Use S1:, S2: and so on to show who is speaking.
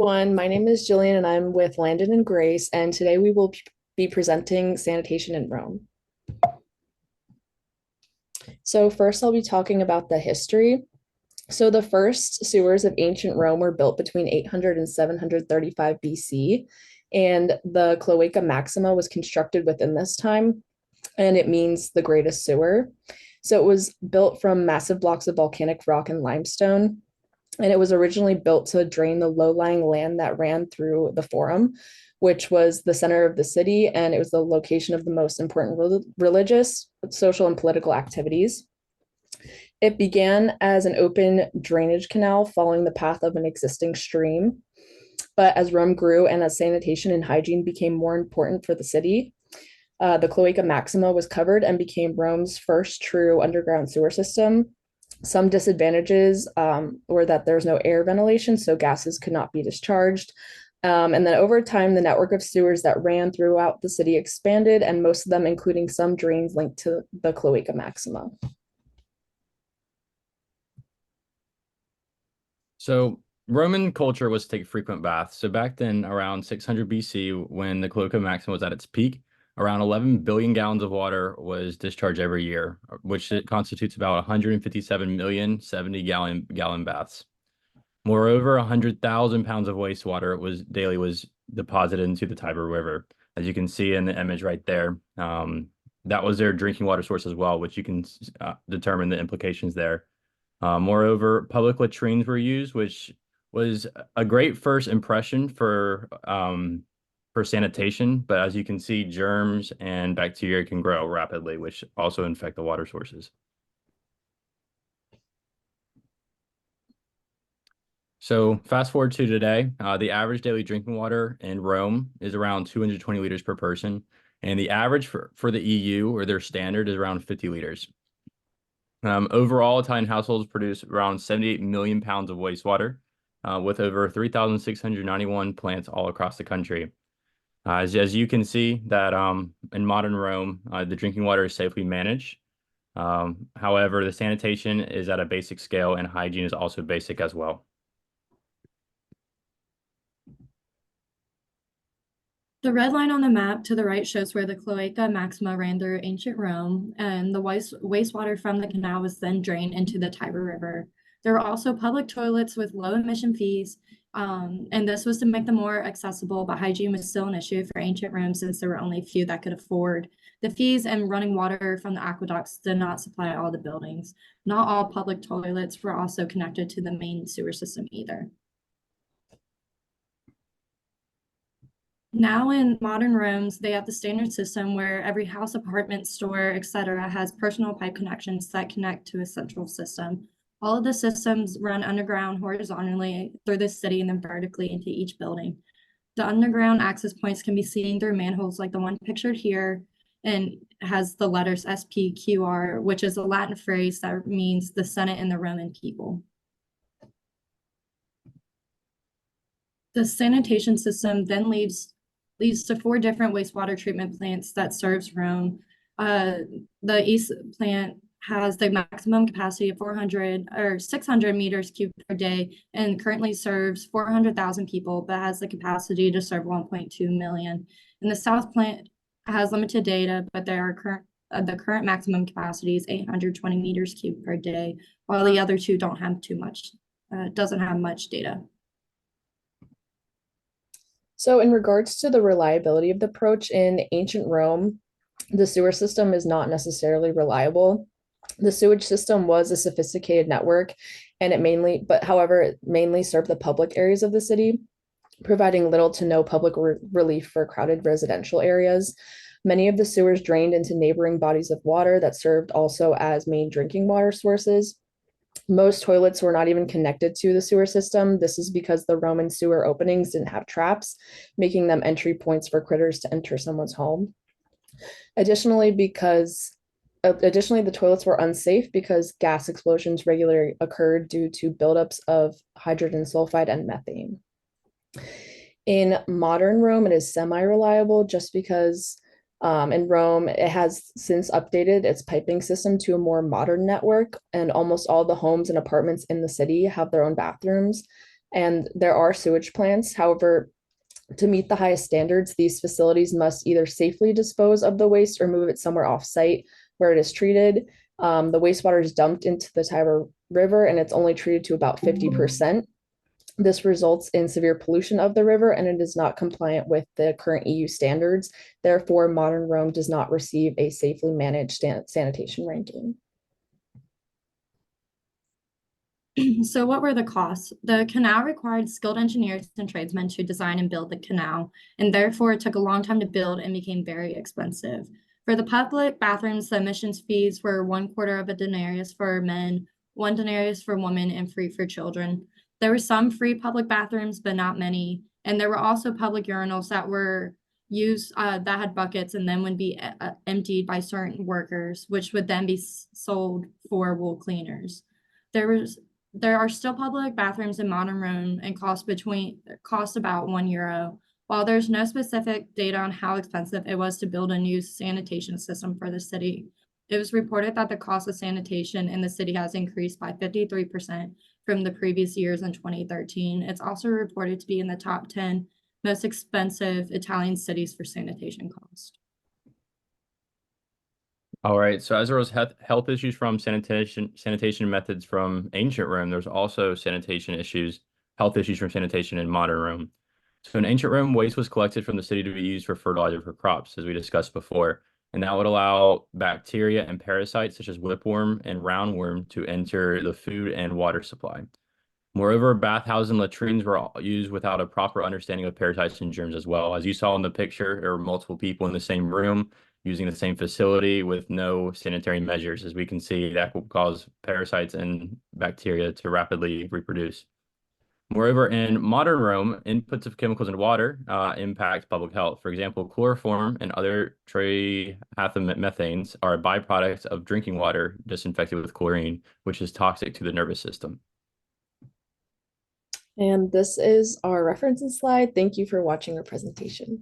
S1: One, my name is Jillian and I'm with Landon and Grace, and today we will be presenting sanitation in Rome. So first I'll be talking about the history. So the first sewers of ancient Rome were built between 800 and 735 BC, and the Cloaca Maxima was constructed within this time, and it means the greatest sewer. So it was built from massive blocks of volcanic rock and limestone, and it was originally built to drain the low-lying land that ran through the Forum, which was the center of the city, and it was the location of the most important religious, social, and political activities. It began as an open drainage canal following the path of an existing stream. But as Rome grew and as sanitation and hygiene became more important for the city, the Cloaca Maxima was covered and became Rome's first true underground sewer system. Some disadvantages were that there's no air ventilation, so gases could not be discharged. And then over time, the network of sewers that ran throughout the city expanded, and most of them, including some drains, linked to the Cloaca Maxima.
S2: So Roman culture was to take frequent baths. So back then, around 600 BC, when the Cloaca Maxima was at its peak, around 11 billion gallons of water was discharged every year, which it constitutes about 157 million 70 gallon baths. Moreover, 100,000 pounds of wastewater was deposited into the Tiber River, as you can see in the image right there. That was their drinking water source as well, which you can determine the implications there. Moreover, public latrines were used, which was a great first impression for sanitation. But as you can see, germs and bacteria can grow rapidly, which also infect the water sources. So fast forward to today, the average daily drinking water in Rome is around 220 liters per person, and the average for the EU or their standard is around 50 liters. Overall, Italian households produce around 78 million pounds of wastewater, with over 3,691 plants all across the country. As you can see that in modern Rome, the drinking water is safely managed. However, the sanitation is at a basic scale and hygiene is also basic as well.
S3: The red line on the map to the right shows where the Cloaca Maxima ran through ancient Rome, and the wastewater from the canal was then drained into the Tiber River. There were also public toilets with low emission fees, and this was to make them more accessible, but hygiene was still an issue for ancient Rome since there were only a few that could afford the fees, and running water from the aqueducts did not supply all the buildings. Not all public toilets were also connected to the main sewer system either. Now in modern Rome's, they have the standard system where every house, apartment, store, etc., has personal pipe connections that connect to a central system. All of the systems run underground horizontally through the city and then vertically into each building. The underground access points can be seen through manholes like the one pictured here, and has the letters SPQR, which is a Latin phrase that means the Senate and the Roman people. The sanitation system then leads to 4 different wastewater treatment plants that serves Rome. The east plant has the maximum capacity of 400 or 600 meters cubed per day and currently serves 400,000 people, but has the capacity to serve 1.2 million. And the south plant has limited data, but the current maximum capacity is 820 meters cubed per day, while the other two don't have doesn't have much data.
S1: So, in regards to the reliability of the approach in ancient Rome, the sewer system is not necessarily reliable. The sewage system was a sophisticated network, and it mainly served the public areas of the city, providing little to no public relief for crowded residential areas. Many of the sewers drained into neighboring bodies of water that served also as main drinking water sources. Most toilets were not even connected to the sewer system. This is because the Roman sewer openings didn't have traps, making them entry points for critters to enter someone's home. Additionally, the toilets were unsafe because gas explosions regularly occurred due to buildups of hydrogen sulfide and methane. In modern Rome, it is semi-reliable just because in Rome, it has since updated its piping system to a more modern network, and almost all the homes and apartments in the city have their own bathrooms. and there are sewage plants. However, to meet the highest standards, these facilities must either safely dispose of the waste or move it somewhere off-site where it is treated. The wastewater is dumped into the Tiber River and it's only treated to about 50%. This results in severe pollution of the river and it is not compliant with the current EU standards. Therefore, modern Rome does not receive a safely managed sanitation ranking.
S3: So what were the costs? The canal required skilled engineers and tradesmen to design and build the canal, and therefore it took a long time to build and became very expensive. For the public bathrooms, the admissions fees were 1/4 of a denarius for men, 1 denarius for women, and free for children. There were some free public bathrooms, but not many. And there were also public urinals that were used that had buckets and then would be emptied by certain workers, which would then be sold for wool cleaners. There are still public bathrooms in modern Rome and cost about €1. While there's no specific data on how expensive it was to build a new sanitation system for the city, it was reported that the cost of sanitation in the city has increased by 53% from the previous years in 2013. It's also reported to be in the top 10 most expensive Italian cities for sanitation cost.
S2: All right. So as there was health issues from sanitation methods from ancient Rome, there's also health issues from sanitation in modern Rome. So in ancient Rome, waste was collected from the city to be used for fertilizer for crops, as we discussed before. And that would allow bacteria and parasites such as whipworm and roundworm to enter the food and water supply. Moreover, bathhouses and latrines were used without a proper understanding of parasites and germs as well. As you saw in the picture, there were multiple people in the same room using the same facility with no sanitary measures. As we can see, that will cause parasites and bacteria to rapidly reproduce. Moreover, in modern Rome, inputs of chemicals in water impact public health. For example, chloroform and other trimethanes are byproducts of drinking water disinfected with chlorine, which is toxic to the nervous system.
S1: And this is our references slide. Thank you for watching our presentation.